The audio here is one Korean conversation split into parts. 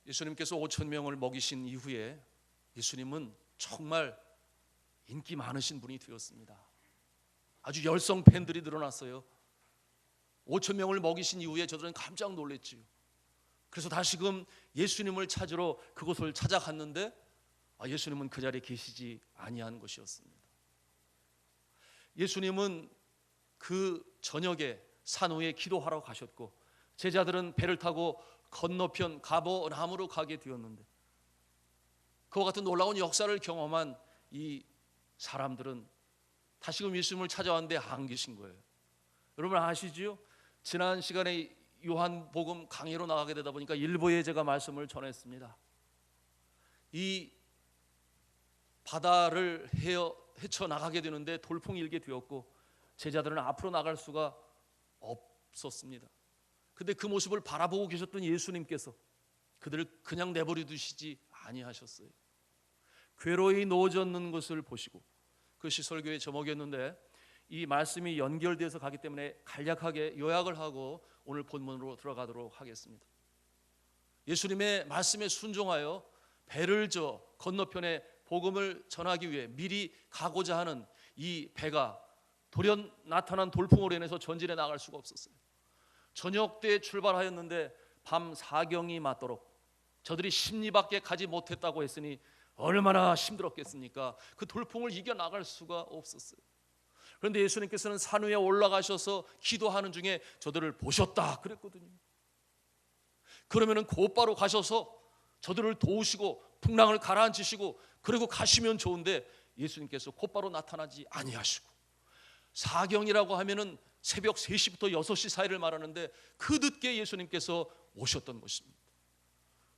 예수님께서 5천 명을 먹이신 이후에 예수님은 정말 인기 많으신 분이 되었습니다. 아주 열성 팬들이 늘어났어요. 5천 명을 먹이신 이후에 저들은 깜짝 놀랐지요. 그래서 다시금 예수님을 찾으러 그곳을 찾아갔는데 예수님은 그 자리에 계시지 아니한 것이었습니다. 예수님은 그 저녁에 산 위에 기도하러 가셨고 제자들은 배를 타고 건너편 가버나움으로 가게 되었는데 그와 같은 놀라운 역사를 경험한 이 사람들은 다시금 예수님을 찾아왔는데 안 계신 거예요. 여러분 아시지요? 지난 시간에 요한복음 강의로 나가게 되다 보니까 일부에 제가 말씀을 전했습니다. 이 바다를 헤쳐나가게 되는데 돌풍이 일게 되었고 제자들은 앞으로 나갈 수가 없었습니다. 근데 그 모습을 바라보고 계셨던 예수님께서 그들을 그냥 내버려 두시지 아니하셨어요. 괴로이 놓아졌는 것을 보시고, 그것이 설교의 제목이었는데 이 말씀이 연결돼서 가기 때문에 간략하게 요약을 하고 오늘 본문으로 들어가도록 하겠습니다. 예수님의 말씀에 순종하여 배를 저 건너편에 복음을 전하기 위해 미리 가고자 하는 이 배가 돌연 나타난 돌풍으로 인해서 전진해 나갈 수가 없었어요. 저녁 때 출발하였는데 밤 사경이 맞도록 저들이 십리밖에 가지 못했다고 했으니 얼마나 힘들었겠습니까? 그 돌풍을 이겨나갈 수가 없었어요. 그런데 예수님께서는 산 위에 올라가셔서 기도하는 중에 저들을 보셨다 그랬거든요. 그러면은 곧바로 가셔서 저들을 도우시고 풍랑을 가라앉히시고 그리고 가시면 좋은데 예수님께서 곧바로 나타나지 아니하시고 사경이라고 하면은 새벽 3시부터 6시 사이를 말하는데 그 늦게 예수님께서 오셨던 것입니다.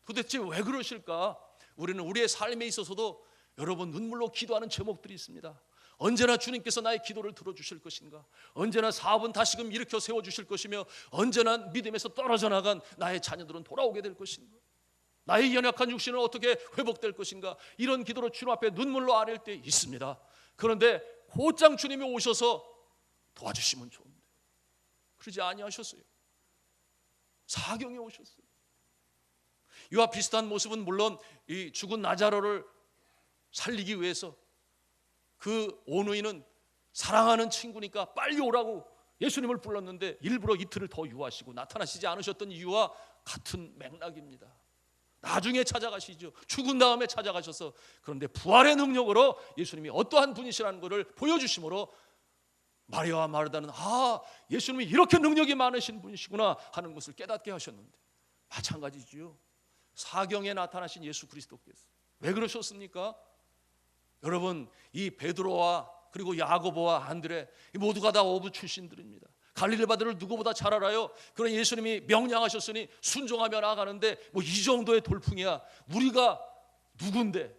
도대체 왜 그러실까? 우리는 우리의 삶에 있어서도 여러분 눈물로 기도하는 제목들이 있습니다. 언제나 주님께서 나의 기도를 들어주실 것인가? 언제나 사업은 다시금 일으켜 세워주실 것이며 언제나 믿음에서 떨어져 나간 나의 자녀들은 돌아오게 될 것인가? 나의 연약한 육신은 어떻게 회복될 것인가? 이런 기도로 주님 앞에 눈물로 아릴 때 있습니다. 그런데 곧장 주님이 오셔서 도와주시면 좋은데 그러지 아니하셨어요. 사경에 오셨어요. 이와 비슷한 모습은 물론 이 죽은 나자로를 살리기 위해서 그 오누이는 사랑하는 친구니까 빨리 오라고 예수님을 불렀는데 일부러 이틀을 더 유하시고 나타나시지 않으셨던 이유와 같은 맥락입니다. 나중에 찾아가시죠. 죽은 다음에 찾아가셔서 그런데 부활의 능력으로 예수님이 어떠한 분이시라는 것을 보여주심으로 마리아와 마르다는 예수님이 이렇게 능력이 많으신 분이시구나 하는 것을 깨닫게 하셨는데 마찬가지지요. 사경에 나타나신 예수 그리스도께서 왜 그러셨습니까? 여러분 이 베드로와 그리고 야고보와 안드레 모두가 다 어부 출신들입니다. 갈릴리 바다를 누구보다 잘 알아요. 그런 예수님이 명령하셨으니 순종하며 나아가는데 이 정도의 돌풍이야. 우리가 누군데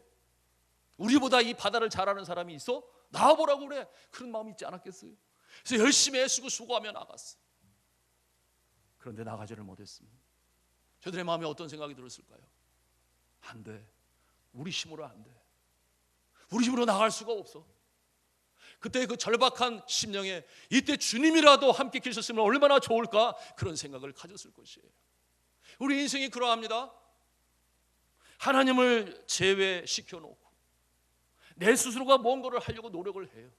우리보다 이 바다를 잘 아는 사람이 있어? 나와보라고 그래. 그런 마음이 있지 않았겠어요? 그래서 열심히 애쓰고 수고하며 나갔어. 그런데 나가지를 못했습니다. 저들의 마음에 어떤 생각이 들었을까요? 안 돼. 우리 힘으로 안 돼. 우리 힘으로 나갈 수가 없어. 그때 그 절박한 심령에 이때 주님이라도 함께 계셨으면 얼마나 좋을까 그런 생각을 가졌을 것이에요. 우리 인생이 그러합니다. 하나님을 제외시켜 놓고 내 스스로가 뭔가를 하려고 노력을 해요.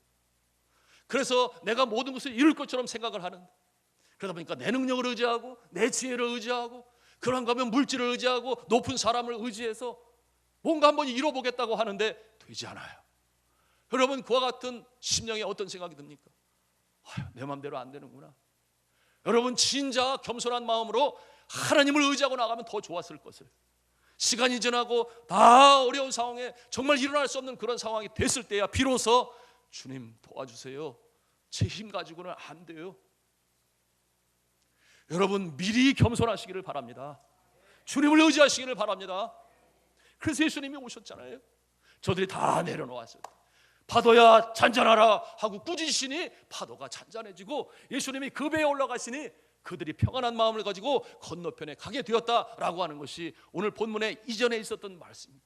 그래서 내가 모든 것을 이룰 것처럼 생각을 하는데 그러다 보니까 내 능력을 의지하고 내 지혜를 의지하고 그런가 하면 물질을 의지하고 높은 사람을 의지해서 뭔가 한번 이뤄보겠다고 하는데 되지 않아요. 여러분 그와 같은 심령에 어떤 생각이 듭니까? 내 마음대로 안 되는구나. 여러분 진짜 겸손한 마음으로 하나님을 의지하고 나가면 더 좋았을 것을 시간이 지나고 다 어려운 상황에 정말 일어날 수 없는 그런 상황이 됐을 때야 비로소 주님 도와주세요. 제 힘 가지고는 안 돼요. 여러분 미리 겸손하시기를 바랍니다. 주님을 의지하시기를 바랍니다. 그래서 예수님이 오셨잖아요. 저들이 다 내려놓았어요. 파도야 잔잔하라 하고 꾸짖으시니 파도가 잔잔해지고 예수님이 그 배에 올라가시니 그들이 평안한 마음을 가지고 건너편에 가게 되었다라고 하는 것이 오늘 본문의 이전에 있었던 말씀입니다.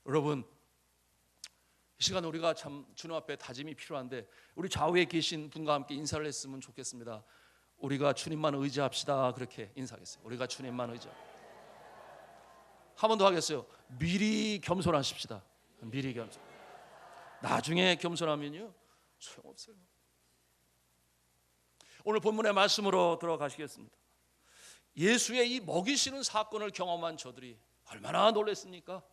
여러분 이 시간 우리가 참 주님 앞에 다짐이 필요한데 우리 좌우에 계신 분과 함께 인사를 했으면 좋겠습니다. 우리가 주님만 의지합시다 그렇게 인사하겠어요. 우리가 주님만 의지합시다. 한 번 더 하겠어요. 미리 겸손하십시다. 미리 겸손. 나중에 겸손하면요 소용없어요. 오늘 본문의 말씀으로 들어가시겠습니다. 예수의 이 먹이시는 사건을 경험한 저들이 얼마나 놀랐습니까?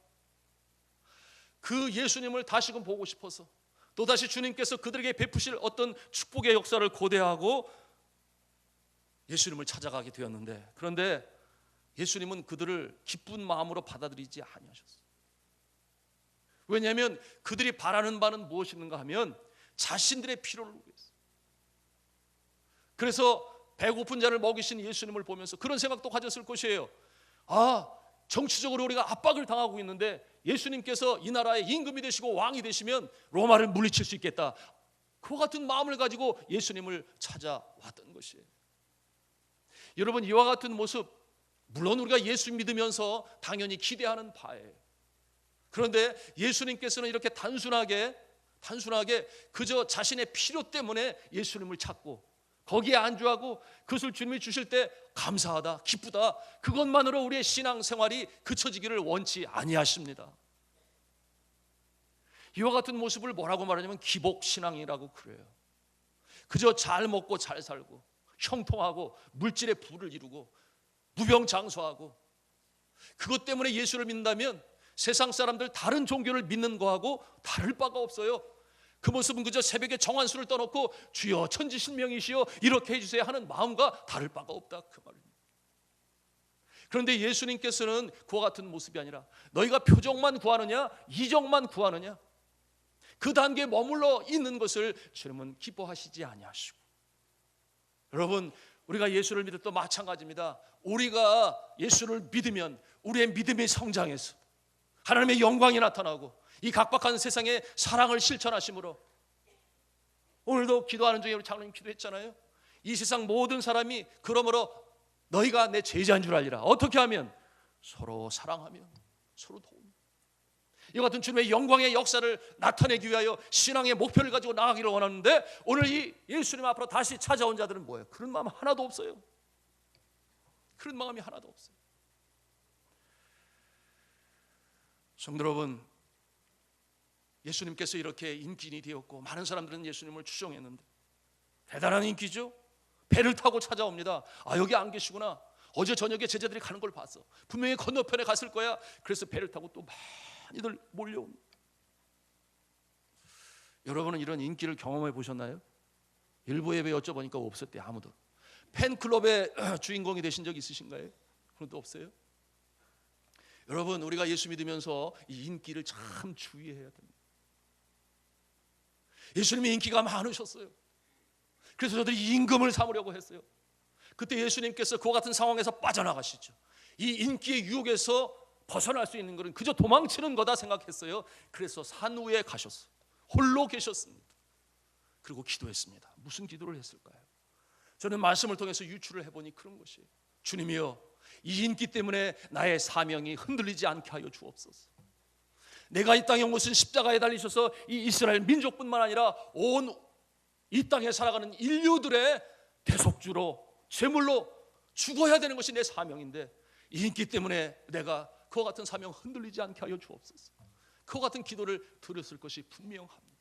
그 예수님을 다시금 보고 싶어서 또다시 주님께서 그들에게 베푸실 어떤 축복의 역사를 고대하고 예수님을 찾아가게 되었는데, 그런데 예수님은 그들을 기쁜 마음으로 받아들이지 아니하셨어요. 왜냐하면 그들이 바라는 바는 무엇인가 하면 자신들의 필요를 위해서. 그래서 배고픈 자를 먹이신 예수님을 보면서 그런 생각도 가졌을 것이에요. 정치적으로 우리가 압박을 당하고 있는데 예수님께서 이 나라의 임금이 되시고 왕이 되시면 로마를 물리칠 수 있겠다. 그와 같은 마음을 가지고 예수님을 찾아왔던 것이에요. 여러분, 이와 같은 모습, 물론 우리가 예수 믿으면서 당연히 기대하는 바예요. 그런데 예수님께서는 이렇게 단순하게 그저 자신의 필요 때문에 예수님을 찾고 거기에 안주하고 그것을 주님이 주실 때 감사하다, 기쁘다, 그것만으로 우리의 신앙생활이 그쳐지기를 원치 아니하십니다. 이와 같은 모습을 뭐라고 말하냐면 기복신앙이라고 그래요. 그저 잘 먹고 잘 살고 형통하고 물질의 부를 이루고 무병장수하고, 그것 때문에 예수를 믿는다면 세상 사람들 다른 종교를 믿는 거하고 다를 바가 없어요. 그 모습은 그저 새벽에 정한수를 떠놓고 주여 천지신명이시여 이렇게 해주세요 하는 마음과 다를 바가 없다, 그 말입니다. 그런데 예수님께서는 그와 같은 모습이 아니라 너희가 표적만 구하느냐 이적만 구하느냐, 그 단계에 머물러 있는 것을 주님은 기뻐하시지 아니하시고, 여러분, 우리가 예수를 믿을 때 마찬가지입니다. 우리가 예수를 믿으면 우리의 믿음이 성장해서 하나님의 영광이 나타나고 이 각박한 세상에 사랑을 실천하심으로, 오늘도 기도하는 중에 우리 장로님 기도했잖아요. 이 세상 모든 사람이 그러므로 너희가 내 제자인 줄 알리라. 어떻게 하면? 서로 사랑하며 서로 도우며. 이와 같은 주님의 영광의 역사를 나타내기 위하여 신앙의 목표를 가지고 나아가기를 원하는데, 오늘 이 예수님 앞으로 다시 찾아온 자들은 뭐예요? 그런 마음 하나도 없어요. 그런 마음이 하나도 없어요. 성도 여러분, 예수님께서 이렇게 인기인이 되었고 많은 사람들은 예수님을 추종했는데, 대단한 인기죠. 배를 타고 찾아옵니다. 여기 안 계시구나. 어제 저녁에 제자들이 가는 걸 봤어. 분명히 건너편에 갔을 거야. 그래서 배를 타고 또 많이들 몰려옵니다. 여러분은 이런 인기를 경험해 보셨나요? 일부 예배 여쭤보니까 없었대요. 아무도. 팬클럽의 주인공이 되신 적 있으신가요? 그런 도 없어요? 여러분, 우리가 예수 믿으면서 이 인기를 참 주의해야 됩니다. 예수님이 인기가 많으셨어요. 그래서 저들이 임금을 삼으려고 했어요. 그때 예수님께서 그와 같은 상황에서 빠져나가시죠. 이 인기의 유혹에서 벗어날 수 있는 것은 그저 도망치는 거다 생각했어요. 그래서 산 위에 가셨어요. 홀로 계셨습니다. 그리고 기도했습니다. 무슨 기도를 했을까요? 저는 말씀을 통해서 유추를 해보니 그런 것이에요. 주님이여, 이 인기 때문에 나의 사명이 흔들리지 않게 하여 주옵소서. 내가 이 땅에 온 것은 십자가에 달리셔서 이 이스라엘 민족뿐만 아니라 온 이 땅에 살아가는 인류들의 대속주로 제물로 죽어야 되는 것이 내 사명인데, 이 인기 때문에 내가 그와 같은 사명 흔들리지 않게 하여 주옵소서. 그와 같은 기도를 드렸을 것이 분명합니다.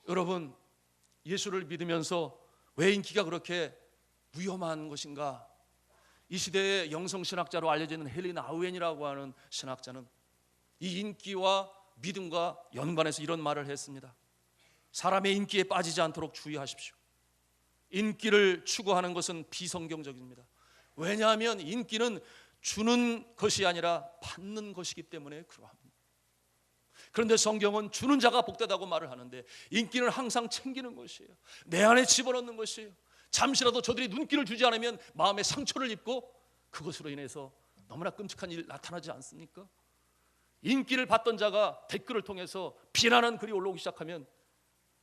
여러분, 예수를 믿으면서 왜 인기가 그렇게 위험한 것인가? 이 시대의 영성신학자로 알려지는 헬린 아우엔이라고 하는 신학자는 이 인기와 믿음과 연관해서 이런 말을 했습니다. 사람의 인기에 빠지지 않도록 주의하십시오. 인기를 추구하는 것은 비성경적입니다. 왜냐하면 인기는 주는 것이 아니라 받는 것이기 때문에 그러합니다. 그런데 성경은 주는 자가 복되다고 말을 하는데, 인기는 항상 챙기는 것이에요. 내 안에 집어넣는 것이에요. 잠시라도 저들이 눈길을 주지 않으면 마음에 상처를 입고 그것으로 인해서 너무나 끔찍한 일 나타나지 않습니까? 인기를 받던 자가 댓글을 통해서 비난하는 글이 올라오기 시작하면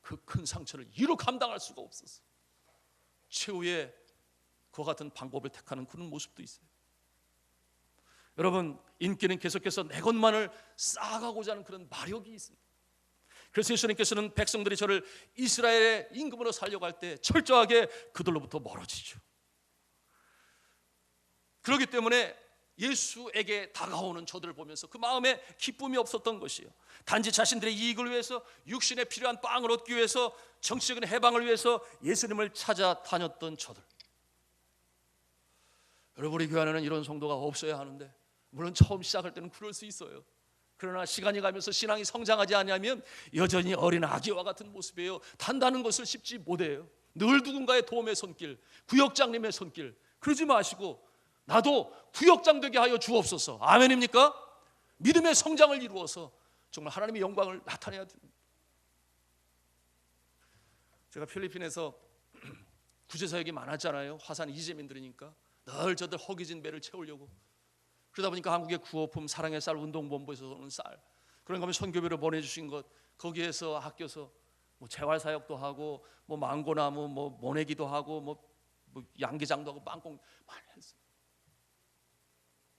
그 큰 상처를 이루 감당할 수가 없어서 최후의 그와 같은 방법을 택하는 그런 모습도 있어요. 여러분, 인기는 계속해서 내 것만을 쌓아가고자 하는 그런 마력이 있습니다. 그래서 예수님께서는 백성들이 저를 이스라엘의 임금으로 살려고 할 때 철저하게 그들로부터 멀어지죠. 그렇기 때문에 예수에게 다가오는 저들을 보면서 그 마음에 기쁨이 없었던 것이에요. 단지 자신들의 이익을 위해서, 육신에 필요한 빵을 얻기 위해서, 정치적인 해방을 위해서 예수님을 찾아다녔던 저들. 여러분, 우리 교회 안에는 이런 성도가 없어야 하는데, 물론 처음 시작할 때는 그럴 수 있어요. 그러나 시간이 가면서 신앙이 성장하지 않으면 여전히 어린 아기와 같은 모습이에요. 단다는 것을 씹지 못해요. 늘 누군가의 도움의 손길, 구역장님의 손길. 그러지 마시고 나도 구역장 되게 하여 주옵소서. 아멘입니까? 믿음의 성장을 이루어서 정말 하나님의 영광을 나타내야 됩니다. 제가 필리핀에서 구제사역이 많았잖아요. 화산 이재민들이니까 늘 저들 허기진 배를 채우려고. 그러다 보니까 한국의 구호품 사랑의 쌀 운동본부에서 오는 쌀, 그런 거면 선교비로 보내주신 것, 거기에서 아껴서 뭐 재활사역도 하고, 뭐 망고나무 뭐 모내기도 하고, 뭐 양계장도 하고, 빵콩 많이 했어요.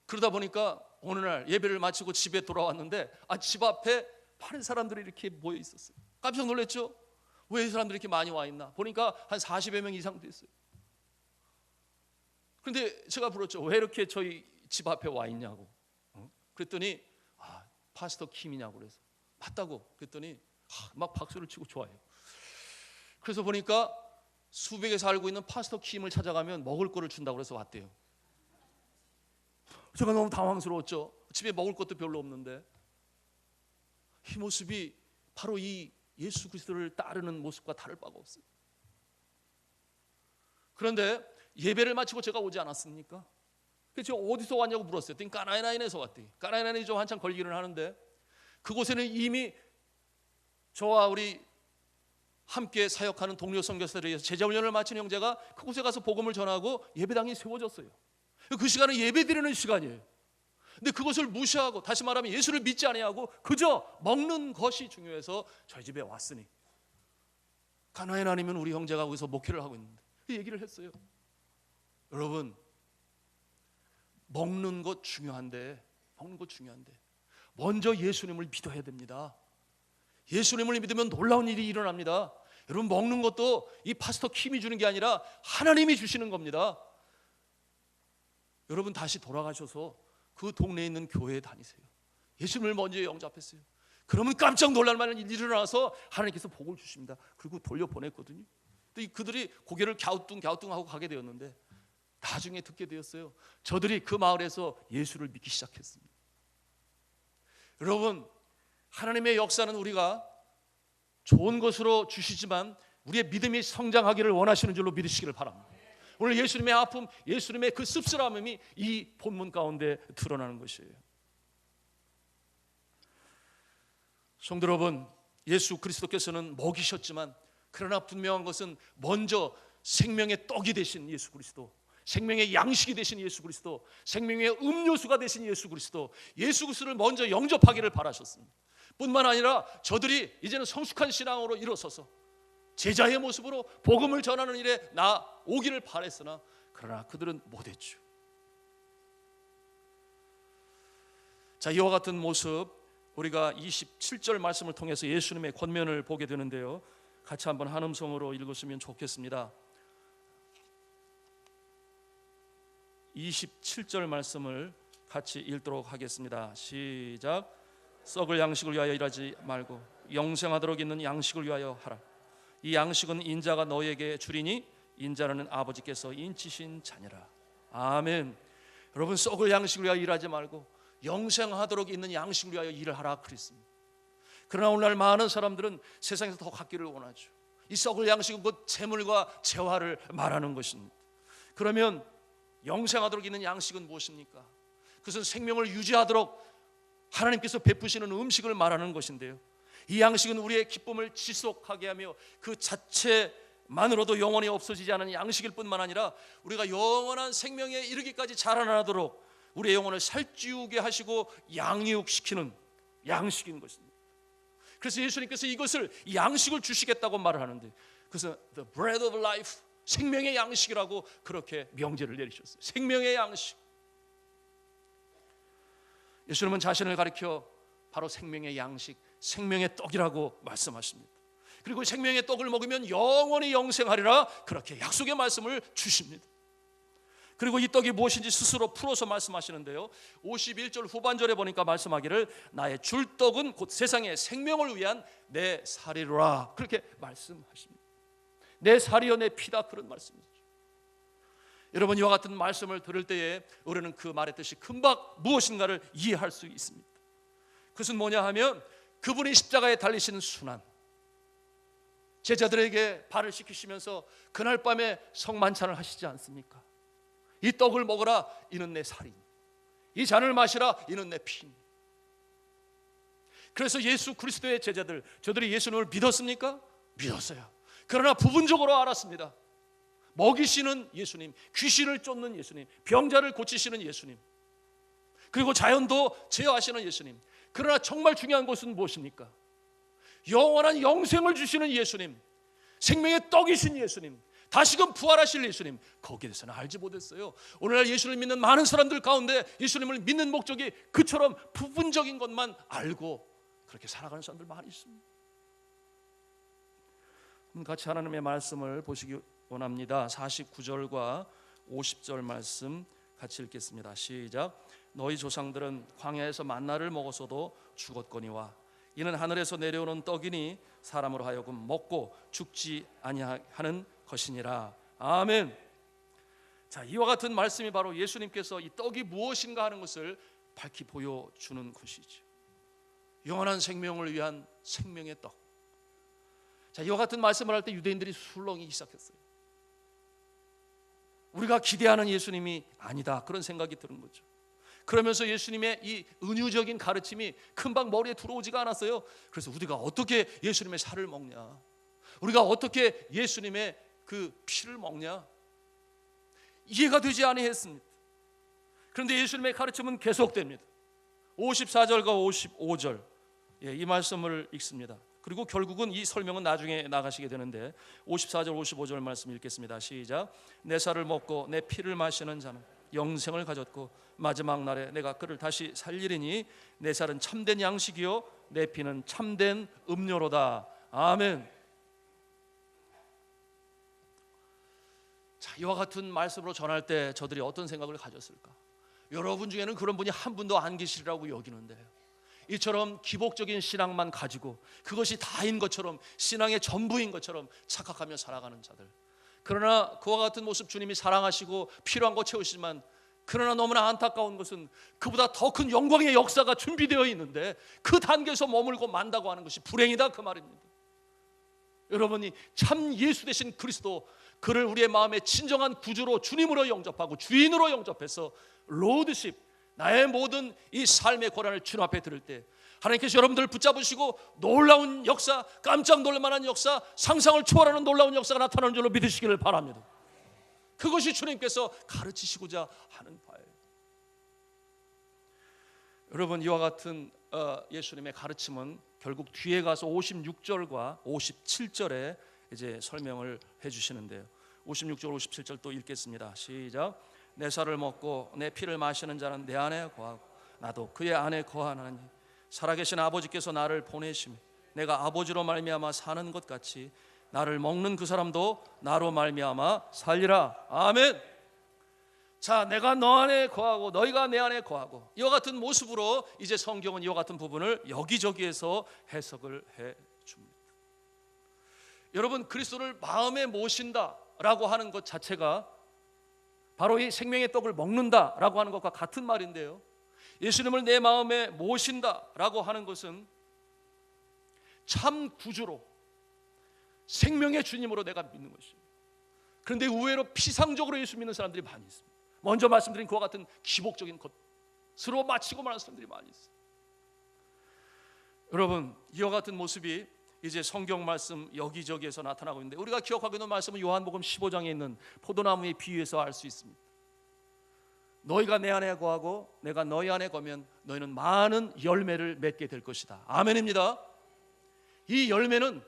그러다 보니까 어느 날 예배를 마치고 집에 돌아왔는데 집 앞에 많은 사람들이 이렇게 모여 있었어요. 깜짝 놀랐죠? 왜 이 사람들이 이렇게 많이 와 있나? 보니까 한 40여 명 이상 됐어요. 그런데 제가 물었죠. 왜 이렇게 저희 집 앞에 와 있냐고. 그랬더니 파스터 킴이냐고. 그래서 맞다고. 그랬더니 막 박수를 치고 좋아해요. 그래서 보니까 수백에 살고 있는 파스터 킴을 찾아가면 먹을 거를 준다고 해서 왔대요. 제가 너무 당황스러웠죠. 집에 먹을 것도 별로 없는데. 이 모습이 바로 이 예수 그리스도를 따르는 모습과 다를 바가 없어요. 그런데 예배를 마치고 제가 오지 않았습니까? 그래서 어디서 왔냐고 물었어요. 까나이나인에서 왔대요. 까나이나인이 좀 한참 걸리기는 하는데, 그곳에는 이미 저와 우리 함께 사역하는 동료 선교사들에 의해서 제자훈련을 마친 형제가 그곳에 가서 복음을 전하고 예배당이 세워졌어요. 그 시간은 예배드리는 시간이에요. 근데 그것을 무시하고, 다시 말하면 예수를 믿지 아니하고 그저 먹는 것이 중요해서 저희 집에 왔으니, 가나안 아니면 우리 형제가 거기서 목회를 하고 있는데 그 얘기를 했어요. 여러분, 먹는 것 중요한데 먼저 예수님을 믿어야 됩니다. 예수님을 믿으면 놀라운 일이 일어납니다. 여러분, 먹는 것도 이 파스터 킴이 주는 게 아니라 하나님이 주시는 겁니다. 여러분, 다시 돌아가셔서 그 동네에 있는 교회에 다니세요. 예수님을 먼저 영접했어요. 그러면 깜짝 놀랄 만한 일이 일어나서 하나님께서 복을 주십니다. 그리고 돌려보냈거든요. 또 그들이 고개를 갸우뚱하고 가게 되었는데, 나중에 듣게 되었어요. 저들이 그 마을에서 예수를 믿기 시작했습니다. 여러분, 하나님의 역사는 우리가 좋은 것으로 주시지만 우리의 믿음이 성장하기를 원하시는 줄로 믿으시기를 바랍니다. 오늘 예수님의 아픔, 예수님의 그 씁쓸함이 이 본문 가운데 드러나는 것이에요. 성도 여러분, 예수 그리스도께서는 먹이셨지만, 그러나 분명한 것은 먼저 생명의 떡이 되신 예수 그리스도, 생명의 양식이 되신 예수 그리스도, 생명의 음료수가 되신 예수 그리스도, 예수 그리스도를 먼저 영접하기를 바라셨습니다. 뿐만 아니라 저들이 이제는 성숙한 신앙으로 일어서서 제자의 모습으로 복음을 전하는 일에 나오기를 바랬으나, 그러나 그들은 못했죠. 자, 이와 같은 모습, 우리가 27절 말씀을 통해서 예수님의 권면을 보게 되는데요, 같이 한번 한 음성으로 읽었으면 좋겠습니다. 27절 말씀을 같이 읽도록 하겠습니다. 시작. 썩을 양식을 위하여 일하지 말고 영생하도록 있는 양식을 위하여 하라. 이 양식은 인자가 너에게 주리니 인자는 아버지께서 인치신 자니라. 아멘. 여러분, 썩을 양식을 위하여 일하지 말고 영생하도록 있는 양식을 위하여 일을 하라 그랬습니다. 그러나 오늘날 많은 사람들은 세상에서 더 갖기를 원하죠. 이 썩을 양식은 곧 재물과 재화를 말하는 것입니다. 그러면 영생하도록 있는 양식은 무엇입니까? 그것은 생명을 유지하도록 하나님께서 베푸시는 음식을 말하는 것인데요, 이 양식은 우리의 기쁨을 지속하게 하며 그 자체만으로도 영원히 없어지지 않은 양식일 뿐만 아니라 우리가 영원한 생명에 이르기까지 자라나도록 우리의 영혼을 살찌우게 하시고 양육시키는 양식인 것입니다. 그래서 예수님께서 이것을 양식을 주시겠다고 말을 하는데, 그래서 the bread of life, 생명의 양식이라고 그렇게 명제를 내리셨어요. 생명의 양식. 예수님은 자신을 가리켜 바로 생명의 양식, 생명의 떡이라고 말씀하십니다. 그리고 생명의 떡을 먹으면 영원히 영생하리라, 그렇게 약속의 말씀을 주십니다. 그리고 이 떡이 무엇인지 스스로 풀어서 말씀하시는데요, 51절 후반절에 보니까 말씀하기를 나의 줄 떡은 곧 세상의 생명을 위한 내 살이로라, 그렇게 말씀하십니다. 내 살이여 내 피다, 그런 말씀이죠. 여러분, 이와 같은 말씀을 들을 때에 우리는 그 말의 뜻이 금방 무엇인가를 이해할 수 있습니다. 그것은 뭐냐 하면 그분이 십자가에 달리시는 순환, 제자들에게 발을 씻기시면서 그날 밤에 성만찬을 하시지 않습니까? 이 떡을 먹으라, 이는 내 살이, 이 잔을 마시라, 이는 내 피. 그래서 예수 그리스도의 제자들, 저들이 예수님을 믿었습니까? 믿었어요. 그러나 부분적으로 알았습니다. 먹이시는 예수님, 귀신을 쫓는 예수님, 병자를 고치시는 예수님, 그리고 자연도 제어하시는 예수님. 그러나 정말 중요한 것은 무엇입니까? 영원한 영생을 주시는 예수님, 생명의 떡이신 예수님, 다시금 부활하실 예수님, 거기에 대해서는 알지 못했어요. 오늘날 예수를 믿는 많은 사람들 가운데 예수님을 믿는 목적이 그처럼 부분적인 것만 알고 그렇게 살아가는 사람들 많이 있습니다. 같이 하나님의 말씀을 보시기 원합니다. 49절과 50절 말씀 같이 읽겠습니다. 시작. 너희 조상들은 광야에서 만나를 먹었어도 죽었거니와 이는 하늘에서 내려오는 떡이니 사람으로 하여금 먹고 죽지 아니하는 것이니라. 아멘. 자, 이와 같은 말씀이 바로 예수님께서 이 떡이 무엇인가 하는 것을 밝히 보여주는 것이죠. 영원한 생명을 위한 생명의 떡. 자, 이와 같은 말씀을 할 때 유대인들이 술렁이기 시작했어요. 우리가 기대하는 예수님이 아니다, 그런 생각이 드는 거죠. 그러면서 예수님의 이 은유적인 가르침이 금방 머리에 들어오지가 않았어요. 그래서 우리가 어떻게 예수님의 살을 먹냐, 우리가 어떻게 예수님의 그 피를 먹냐, 이해가 되지 아니했습니다. 그런데 예수님의 가르침은 계속됩니다. 54절과 55절, 이 말씀을 읽습니다. 그리고 결국은 이 설명은 나중에 나가시게 되는데 54절 55절 말씀 읽겠습니다. 시작. 내 살을 먹고 내 피를 마시는 자는 영생을 가졌고 마지막 날에 내가 그를 다시 살리리니 내 살은 참된 양식이요 내 피는 참된 음료로다. 아멘. 자, 이와 같은 말씀으로 전할 때 저들이 어떤 생각을 가졌을까? 여러분 중에는 그런 분이 한 분도 안 계시리라고 여기는데요, 이처럼 기복적인 신앙만 가지고 그것이 다인 것처럼, 신앙의 전부인 것처럼 착각하며 살아가는 자들. 그러나 그와 같은 모습 주님이 사랑하시고 필요한 거 채우시지만, 그러나 너무나 안타까운 것은 그보다 더 큰 영광의 역사가 준비되어 있는데 그 단계에서 머물고 만다고 하는 것이 불행이다, 그 말입니다. 여러분이 참 예수 되신 그리스도, 그를 우리의 마음의 진정한 구주로, 주님으로 영접하고 주인으로 영접해서 로드십, 나의 모든 이 삶의 고난을 주님 앞에 들을 때 하나님께서 여러분들을 붙잡으시고 놀라운 역사, 깜짝 놀랄만한 역사, 상상을 초월하는 놀라운 역사가 나타나는 줄로 믿으시기를 바랍니다. 그것이 주님께서 가르치시고자 하는 바예요. 여러분, 이와 같은 예수님의 가르침은 결국 뒤에 가서 56절과 57절에 이제 설명을 해주시는데요, 56절 57절 또 읽겠습니다. 시작. 내 살을 먹고 내 피를 마시는 자는 내 안에 거하고 나도 그의 안에 거하나니 살아계신 아버지께서 나를 보내시며 내가 아버지로 말미암아 사는 것 같이 나를 먹는 그 사람도 나로 말미암아 살리라. 아멘. 자, 내가 너 안에 거하고 너희가 내 안에 거하고, 이와 같은 모습으로 이제 성경은 이와 같은 부분을 여기저기에서 해석을 해 줍니다. 여러분, 그리스도를 마음에 모신다라고 하는 것 자체가 바로 이 생명의 떡을 먹는다라고 하는 것과 같은 말인데요, 예수님을 내 마음에 모신다라고 하는 것은 참 구주로, 생명의 주님으로 내가 믿는 것이에요. 그런데 의외로 피상적으로 예수 믿는 사람들이 많이 있습니다. 먼저 말씀드린 그와 같은 기복적인 것으로 마치고 말하는 사람들이 많이 있어요. 여러분, 이와 같은 모습이 이제 성경 말씀 여기저기에서 나타나고 있는데, 우리가 기억하고 있는 말씀은 요한복음 15장에 있는 포도나무의 비유에서 알 수 있습니다. 너희가 내 안에 거하고 내가 너희 안에 거면 너희는 많은 열매를 맺게 될 것이다. 아멘입니다. 이 열매는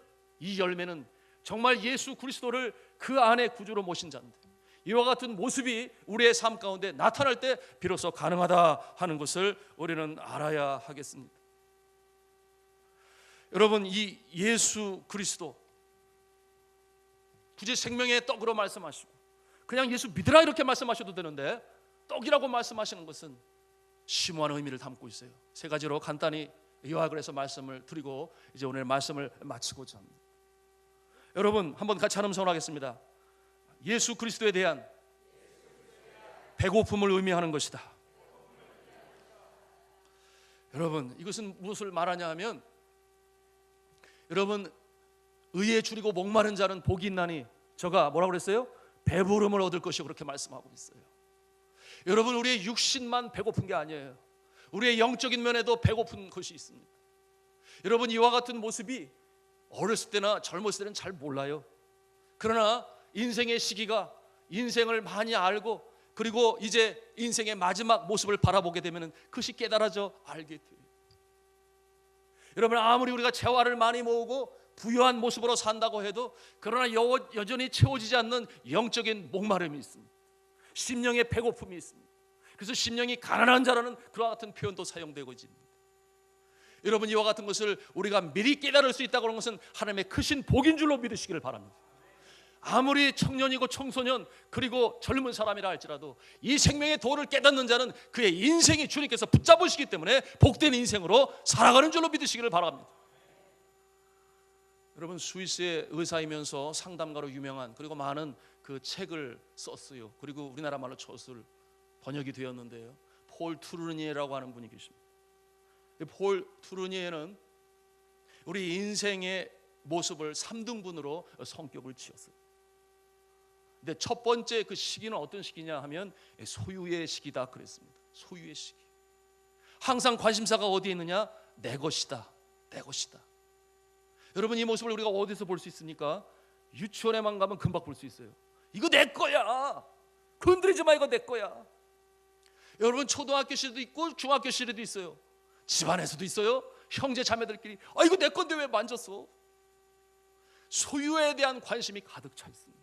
정말 예수 그리스도를 그 안에 구주로 모신 자인데, 이와 같은 모습이 우리의 삶 가운데 나타날 때 비로소 가능하다 하는 것을 우리는 알아야 하겠습니다. 여러분, 이 예수 그리스도, 굳이 생명의 떡으로 말씀하시고 그냥 예수 믿으라 이렇게 말씀하셔도 되는데 떡이라고 말씀하시는 것은 심오한 의미를 담고 있어요. 세 가지로 간단히 요약을 해서 말씀을 드리고 이제 오늘 말씀을 마치고자 합니다. 여러분 한번 같이 한 음성을 하겠습니다. 예수 그리스도에 대한 배고픔을 의미하는 것이다. 여러분 이것은 무엇을 말하냐 하면, 여러분 의에 줄이고 목마른 자는 복이 있나니 저가 뭐라고 그랬어요? 배부름을 얻을 것이요 그렇게 말씀하고 있어요. 여러분 우리의 육신만 배고픈 게 아니에요. 우리의 영적인 면에도 배고픈 것이 있습니다. 여러분 이와 같은 모습이 어렸을 때나 젊었을 때는 잘 몰라요. 그러나 인생의 시기가 인생을 많이 알고 그리고 이제 인생의 마지막 모습을 바라보게 되면 그것이 깨달아져 알게 돼요. 여러분 아무리 우리가 재화를 많이 모으고 부유한 모습으로 산다고 해도 그러나 여전히 채워지지 않는 영적인 목마름이 있습니다. 심령의 배고픔이 있습니다. 그래서 심령이 가난한 자라는 그와 같은 표현도 사용되고 있습니다. 여러분 이와 같은 것을 우리가 미리 깨달을 수 있다고 하는 것은 하나님의 크신 복인 줄로 믿으시기를 바랍니다. 아무리 청년이고 청소년 그리고 젊은 사람이라 할지라도 이 생명의 도를 깨닫는 자는 그의 인생이 주님께서 붙잡으시기 때문에 복된 인생으로 살아가는 줄로 믿으시기를 바랍니다. 여러분 스위스의 의사이면서 상담가로 유명한 그리고 많은 그 책을 썼어요. 그리고 우리나라 말로 저술 번역이 되었는데요. 폴 투르니에라고 하는 분이 계십니다. 폴 투르니에는 우리 인생의 모습을 3등분으로 성격을 지었어요. 근데 첫 번째 그 시기는 어떤 시기냐 하면 소유의 시기다 그랬습니다. 소유의 시기. 항상 관심사가 어디에 있느냐? 내 것이다. 내 것이다. 여러분 이 모습을 우리가 어디서 볼 수 있습니까? 유치원에만 가면 금방 볼 수 있어요. 이거 내 거야. 건드리지 마. 이거 내 거야. 여러분 초등학교 시절도 있고 중학교 시절도 있어요. 집안에서도 있어요. 형제 자매들끼리 이거 내 건데 왜 만졌어? 소유에 대한 관심이 가득 차 있습니다.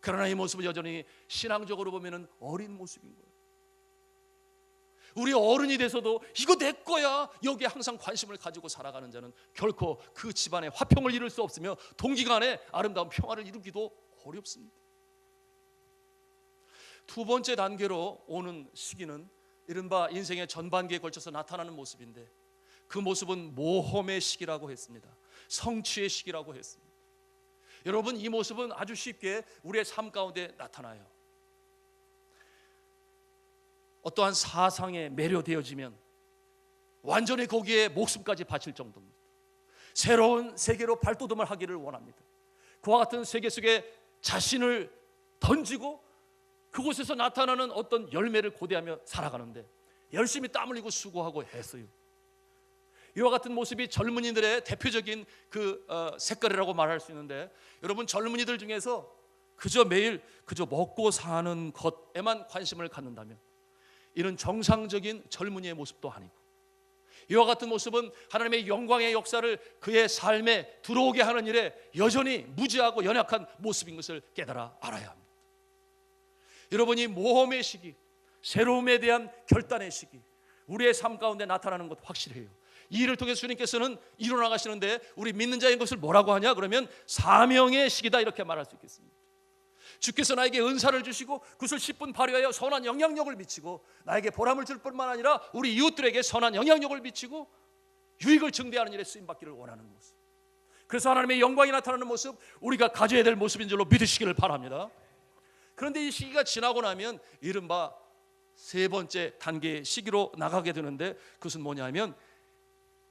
그러나 이 모습은 여전히 신앙적으로 보면 어린 모습인 거예요. 우리 어른이 돼서도 이거 내 거야 여기에 항상 관심을 가지고 살아가는 자는 결코 그 집안의 화평을 이룰 수 없으며 동기간에 아름다운 평화를 이루기도 어렵습니다. 두 번째 단계로 오는 시기는 이른바 인생의 전반기에 걸쳐서 나타나는 모습인데 그 모습은 모험의 시기라고 했습니다. 성취의 시기라고 했습니다. 여러분 이 모습은 아주 쉽게 우리의 삶 가운데 나타나요. 어떠한 사상에 매료되어지면 완전히 거기에 목숨까지 바칠 정도입니다. 새로운 세계로 발돋움을 하기를 원합니다. 그와 같은 세계 속에 자신을 던지고 그곳에서 나타나는 어떤 열매를 고대하며 살아가는데 열심히 땀 흘리고 수고하고 했어요. 이와 같은 모습이 젊은이들의 대표적인 그 색깔이라고 말할 수 있는데, 여러분 젊은이들 중에서 매일 먹고 사는 것에만 관심을 갖는다면 이는 정상적인 젊은이의 모습도 아니고, 이와 같은 모습은 하나님의 영광의 역사를 그의 삶에 들어오게 하는 일에 여전히 무지하고 연약한 모습인 것을 깨달아 알아야 합니다. 여러분이 모험의 시기, 새로움에 대한 결단의 시기, 우리의 삶 가운데 나타나는 것 확실해요. 이 일을 통해 주님께서는 이뤄나가시는데 우리 믿는 자인 것을 뭐라고 하냐? 그러면 사명의 시기다 이렇게 말할 수 있겠습니다. 주께서 나에게 은사를 주시고 그것을 10분 발휘하여 선한 영향력을 미치고 나에게 보람을 줄 뿐만 아니라 우리 이웃들에게 선한 영향력을 미치고 유익을 증대하는 일에 쓰임받기를 원하는 모습. 그래서 하나님의 영광이 나타나는 모습, 우리가 가져야 될 모습인 줄로 믿으시기를 바랍니다. 그런데 이 시기가 지나고 나면 이른바 세 번째 단계의 시기로 나가게 되는데 그것은 뭐냐 하면,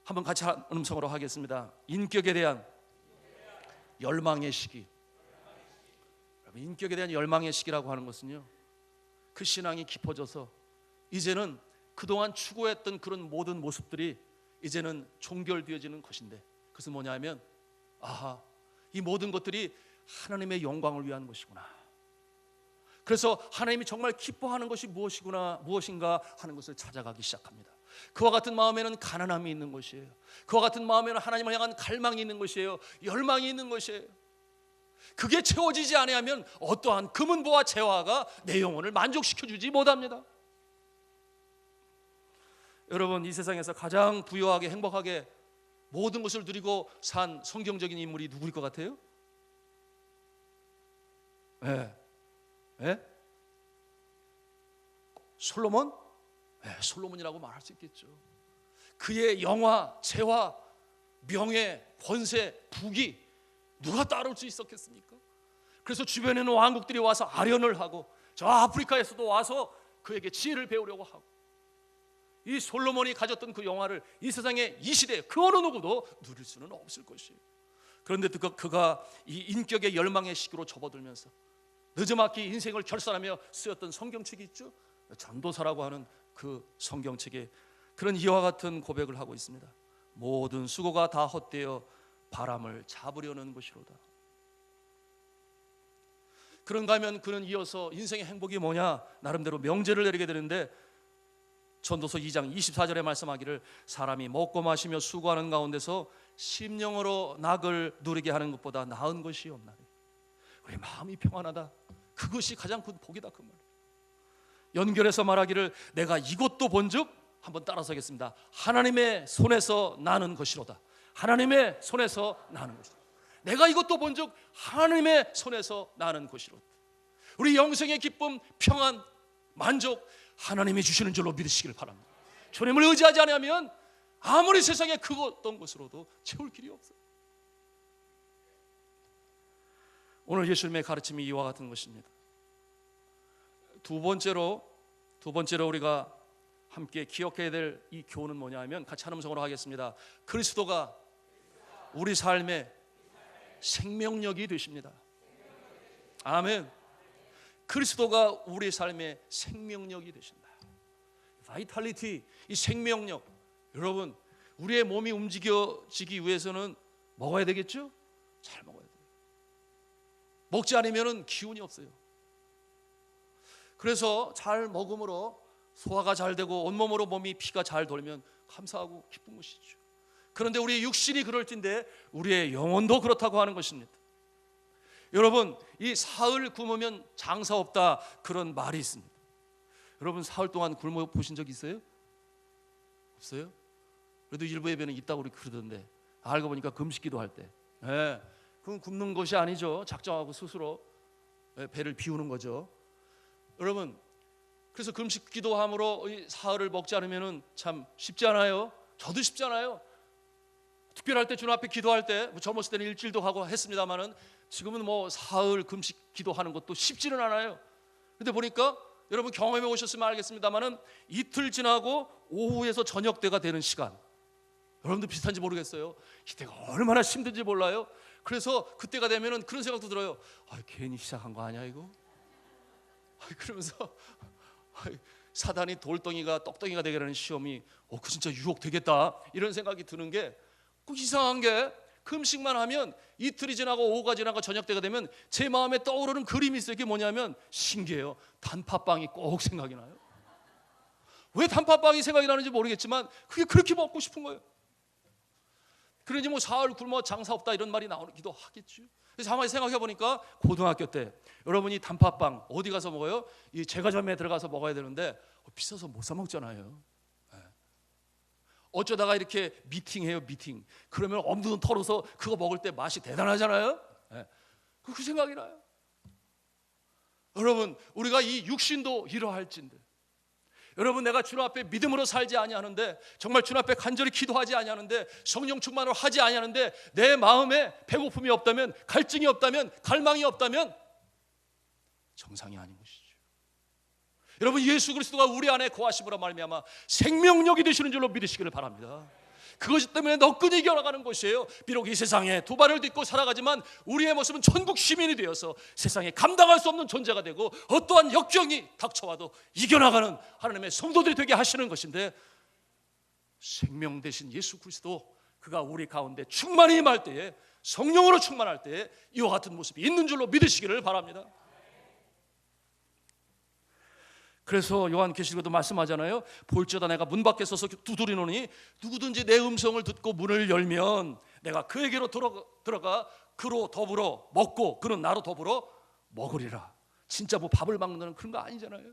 한번 같이 한 음성으로 하겠습니다. 인격에 대한 열망의 시기. 인격에 대한 열망의 시기라고 하는 것은요, 그 신앙이 깊어져서 이제는 그동안 추구했던 그런 모든 모습들이 이제는 종결되어지는 것인데, 그것은 뭐냐 하면, 이 모든 것들이 하나님의 영광을 위한 것이구나. 그래서 하나님이 정말 기뻐하는 것이 무엇인가 하는 것을 찾아가기 시작합니다. 그와 같은 마음에는 가난함이 있는 것이에요. 그와 같은 마음에는 하나님을 향한 갈망이 있는 것이에요. 열망이 있는 것이에요. 그게 채워지지 아니하면 어떠한 금은보와 재화가 내 영혼을 만족시켜주지 못합니다. 여러분, 이 세상에서 가장 부유하게 행복하게 모든 것을 누리고 산 성경적인 인물이 누구일 것 같아요? 네, 예? 솔로몬? 예, 솔로몬이라고 말할 수 있겠죠. 그의 영화, 재화, 명예, 권세, 부귀 누가 따를 수 있었겠습니까? 그래서 주변에 있는 왕국들이 와서 아련을 하고 저 아프리카에서도 와서 그에게 지혜를 배우려고 하고, 이 솔로몬이 가졌던 그 영화를 이 세상에 이 시대에 그 어느 누구도 누릴 수는 없을 것이에요. 그런데 그가 이 인격의 열망의 시기로 접어들면서 늦지막히 인생을 결산하며 쓰였던 성경책이 있죠. 전도서라고 하는 그 성경책에 그런 이와 같은 고백을 하고 있습니다. 모든 수고가 다 헛되어 바람을 잡으려는 것이로다. 그런가 하면 그는 이어서 인생의 행복이 뭐냐, 나름대로 명제를 내리게 되는데 전도서 2장 24절에 말씀하기를 사람이 먹고 마시며 수고하는 가운데서 심령으로 낙을 누리게 하는 것보다 나은 것이 없나니 우리 마음이 평안하다, 그것이 가장 큰 복이다, 그 말이에요. 연결해서 말하기를 내가 이것도 본즉, 한번 따라서겠습니다. 하나님의 손에서 나는 것이로다. 하나님의 손에서 나는 것이로다. 내가 이것도 본즉 하나님의 손에서 나는 것이로다. 우리 영생의 기쁨, 평안, 만족 하나님이 주시는 줄로 믿으시길 바랍니다. 주님을 의지하지 않으면 아무리 세상에 그 어떤 것으로도 채울 길이 없어요. 오늘 예수님의 가르침이 이와 같은 것입니다. 두 번째로 우리가 함께 기억해야 될 이 교훈은 뭐냐 하면, 같이 한 음성으로 하겠습니다. 그리스도가 우리 삶의 생명력이 되십니다. 아멘. 그리스도가 우리 삶의 생명력이 되신다. 바이탈리티, 이 생명력. 여러분, 우리의 몸이 움직여지기 위해서는 먹어야 되겠죠? 잘 먹어야 돼요. 먹지 않으면 기운이 없어요. 그래서 잘 먹음으로 소화가 잘 되고 온몸으로 몸이 피가 잘 돌면 감사하고 기쁜 것이죠. 그런데 우리의 육신이 그럴진데 우리의 영혼도 그렇다고 하는 것입니다. 여러분, 이 사흘 굶으면 장사 없다, 그런 말이 있습니다. 여러분, 사흘 동안 굶어 보신 적 있어요? 없어요? 그래도 일부 예배는 있다고 우리 그러던데, 알고 보니까 금식기도 할 때, 그건 굶는 것이 아니죠. 작정하고 스스로 배를 비우는 거죠. 여러분, 그래서 금식 기도함으로 사흘을 먹지 않으면 참 쉽지 않아요. 저도 쉽지 않아요. 특별할 때 주님 앞에 기도할 때, 젊었을 때는 일주일도 하고 했습니다만은 지금은 뭐 사흘 금식 기도하는 것도 쉽지는 않아요. 근데 보니까 여러분 경험해 보셨으면 알겠습니다만은 이틀 지나고 오후에서 저녁 때가 되는 시간, 여러분도 비슷한지 모르겠어요. 이때가 얼마나 힘든지 몰라요. 그래서 그때가 되면은 그런 생각도 들어요. 괜히 시작한 거 아니야 이거? 그러면서 사단이 돌덩이가 떡덩이가 되게 하는 시험이 그 진짜 유혹 되겠다, 이런 생각이 드는 게, 꼭 이상한 게 금식만 하면 이틀이 지나고 오후가 지나고 저녁 때가 되면 제 마음에 떠오르는 그림이 있어요. 이게 뭐냐면 신기해요. 단팥빵이 꼭 생각이 나요. 왜 단팥빵이 생각이 나는지 모르겠지만 그게 그렇게 먹고 싶은 거예요. 그러니 뭐 사흘 굶어 장사 없다 이런 말이 나오기도 하겠죠. 그래서 가만히 생각해 보니까 고등학교 때 여러분이 단팥빵 어디 가서 먹어요? 이 제과점에 들어가서 먹어야 되는데 비싸서 못 사 먹잖아요. 어쩌다가 이렇게 미팅해요, 미팅. 그러면 엄두는 털어서 그거 먹을 때 맛이 대단하잖아요. 그 생각이 나요. 여러분, 우리가 이 육신도 이러할진데, 여러분, 내가 주님 앞에 믿음으로 살지 아니하는데, 정말 주님 앞에 간절히 기도하지 아니하는데, 성령 충만을 하지 아니하는데, 내 마음에 배고픔이 없다면, 갈증이 없다면, 갈망이 없다면 정상이 아닌 것이죠. 여러분, 예수 그리스도가 우리 안에 거하심으로 말미암아 생명력이 되시는 줄로 믿으시기를 바랍니다. 그것 때문에 너끈히 이겨나가는 것이에요. 비록 이 세상에 두 발을 딛고 살아가지만 우리의 모습은 천국 시민이 되어서 세상에 감당할 수 없는 존재가 되고 어떠한 역경이 닥쳐와도 이겨나가는 하나님의 성도들이 되게 하시는 것인데, 생명 되신 예수 그리스도, 그가 우리 가운데 충만히 임할 때에, 성령으로 충만할 때에 이와 같은 모습이 있는 줄로 믿으시기를 바랍니다. 그래서 요한계시록에도 말씀하잖아요. 볼지어다 내가 문 밖에 서서 두드리노니 누구든지 내 음성을 듣고 문을 열면 내가 그에게로 들어가 그로 더불어 먹고 그는 나로 더불어 먹으리라. 진짜 뭐 밥을 먹는 그런 거 아니잖아요.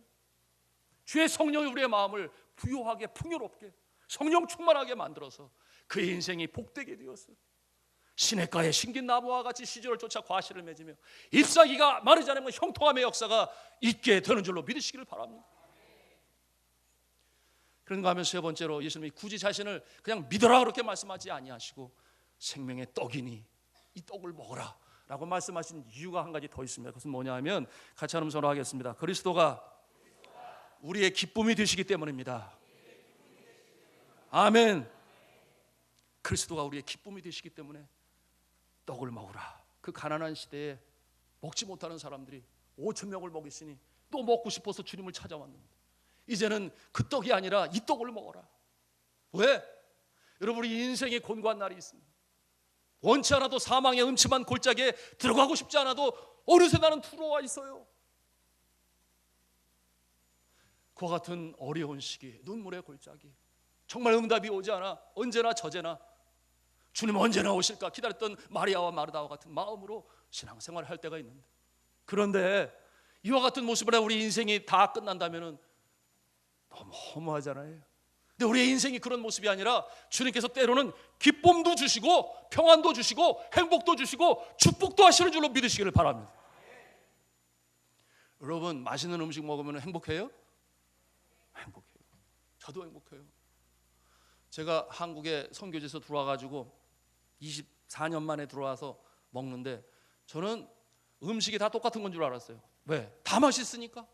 주의 성령이 우리의 마음을 부요하게 풍요롭게 성령 충만하게 만들어서 그의 인생이 복되게 되었어요. 시냇가에 심긴 나무와 같이 시절을 쫓아 과실을 맺으며 잎사귀가 마르지 않으면 형통함의 역사가 있게 되는 줄로 믿으시기를 바랍니다. 그런가 하면 세 번째로 예수님이 굳이 자신을 그냥 믿어라 그렇게 말씀하지 아니하시고 생명의 떡이니 이 떡을 먹어라 라고 말씀하신 이유가 한 가지 더 있습니다. 그것은 뭐냐 하면 같이 한번 선언하겠습니다. 그리스도가 우리의 기쁨이 되시기 때문입니다. 아멘. 그리스도가 우리의 기쁨이 되시기 때문에 떡을 먹으라. 그 가난한 시대에 먹지 못하는 사람들이 5천 명을 먹이시니 또 먹고 싶어서 주님을 찾아왔는데 이제는 그 떡이 아니라 이 떡을 먹어라. 왜? 여러분, 우리 인생의 곤고한 날이 있습니다. 원치 않아도 사망의 음침한 골짜기에 들어가고 싶지 않아도 어느새 나는 들어와 있어요. 그와 같은 어려운 시기, 눈물의 골짜기, 정말 응답이 오지 않아 언제나 저제나 주님 언제나 오실까 기다렸던 마리아와 마르다와 같은 마음으로 신앙생활을 할 때가 있는데, 그런데 이와 같은 모습으로 우리 인생이 다 끝난다면 너무 허무하잖아요. 근데 우리의 인생이 그런 모습이 아니라 주님께서 때로는 기쁨도 주시고 평안도 주시고 행복도 주시고 축복도 하시는 줄로 믿으시기를 바랍니다. 여러분, 맛있는 음식 먹으면 행복해요? 행복해요. 저도 행복해요. 제가 한국에 선교지에서 들어와가지고 24년 만에 들어와서 먹는데 저는 음식이 다 똑같은 건 줄 알았어요. 왜? 다 맛있으니까.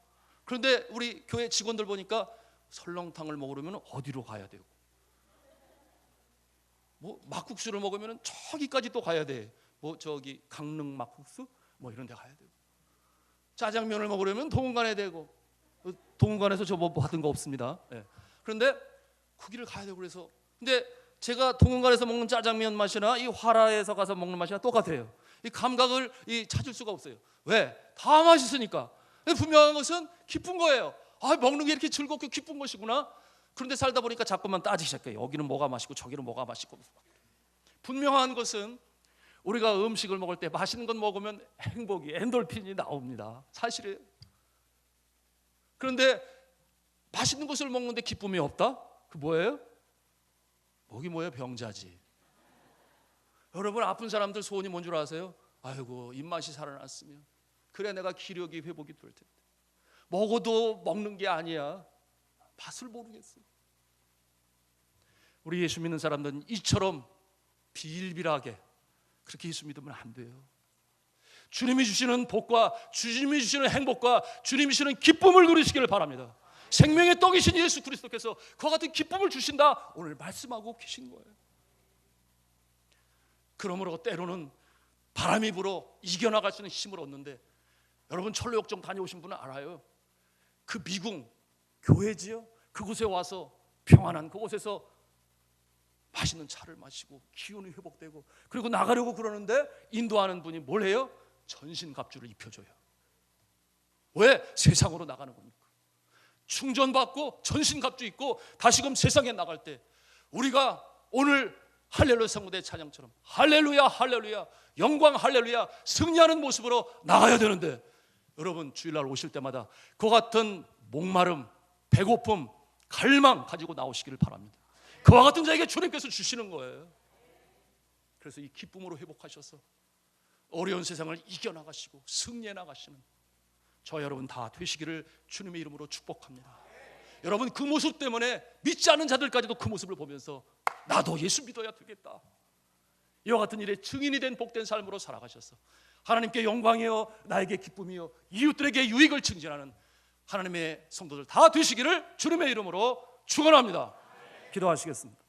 그런데 우리 교회 직원들 보니까 설렁탕을 먹으려면 어디로 가야 되고, 뭐 막국수를 먹으면 저기까지 또 가야 돼. 뭐 저기 강릉 막국수 뭐 이런 데 가야 되고, 짜장면을 먹으려면 동운관에 되고, 동운관에서 저 뭐 받은 거 없습니다. 예. 그런데 거기를 가야 되고, 그래서 근데 제가 동운관에서 먹는 짜장면 맛이나 이 화라에서 가서 먹는 맛이나 똑같아요. 이 감각을 찾을 수가 없어요. 왜? 다 맛있으니까. 분명한 것은 기쁜 거예요. 아, 먹는 게 이렇게 즐겁고 기쁜 것이구나. 그런데 살다 보니까 자꾸만 따지기 시작해요. 여기는 뭐가 맛있고 저기는 뭐가 맛있고. 분명한 것은 우리가 음식을 먹을 때 맛있는 건 먹으면 행복이, 엔돌핀이 나옵니다. 사실이에요. 그런데 맛있는 것을 먹는데 기쁨이 없다? 그 뭐예요? 목이 뭐예요? 병자지. 여러분, 아픈 사람들 소원이 뭔 줄 아세요? 아이고, 입맛이 살아났으면 그래 내가 기력이 회복이 될 텐데. 먹어도 먹는 게 아니야. 맛을 모르겠어요. 우리 예수 믿는 사람들은 이처럼 비일비하게 그렇게 예수 믿으면 안 돼요. 주님이 주시는 복과 주님이 주시는 행복과 주님이 주시는 기쁨을 누리시기를 바랍니다. 생명의 떡이신 예수 그리스도께서 그와 같은 기쁨을 주신다 오늘 말씀하고 계신 거예요. 그러므로 때로는 바람이 불어 이겨나갈 수 있는 힘을 얻는데, 여러분 철로역정 다녀오신 분은 알아요. 그 미궁 교회지요, 그곳에 와서 평안한 그곳에서 맛있는 차를 마시고 기운이 회복되고, 그리고 나가려고 그러는데 인도하는 분이 뭘 해요? 전신갑주를 입혀줘요. 왜? 세상으로 나가는 겁니까? 충전받고 전신갑주 입고 다시금 세상에 나갈 때 우리가 오늘 할렐루야 성무대 찬양처럼 할렐루야 할렐루야 영광 할렐루야 승리하는 모습으로 나가야 되는데, 여러분 주일날 오실 때마다 그 같은 목마름, 배고픔, 갈망 가지고 나오시기를 바랍니다. 그와 같은 자에게 주님께서 주시는 거예요. 그래서 이 기쁨으로 회복하셔서 어려운 세상을 이겨나가시고 승리해 나가시는 저 여러분 다 되시기를 주님의 이름으로 축복합니다. 여러분 그 모습 때문에 믿지 않는 자들까지도 그 모습을 보면서 나도 예수 믿어야 되겠다, 이와 같은 일에 증인이 된 복된 삶으로 살아가셔서 하나님께 영광이요 나에게 기쁨이요 이웃들에게 유익을 증진하는 하나님의 성도들 다 되시기를 주님의 이름으로 축원합니다. 기도하시겠습니다.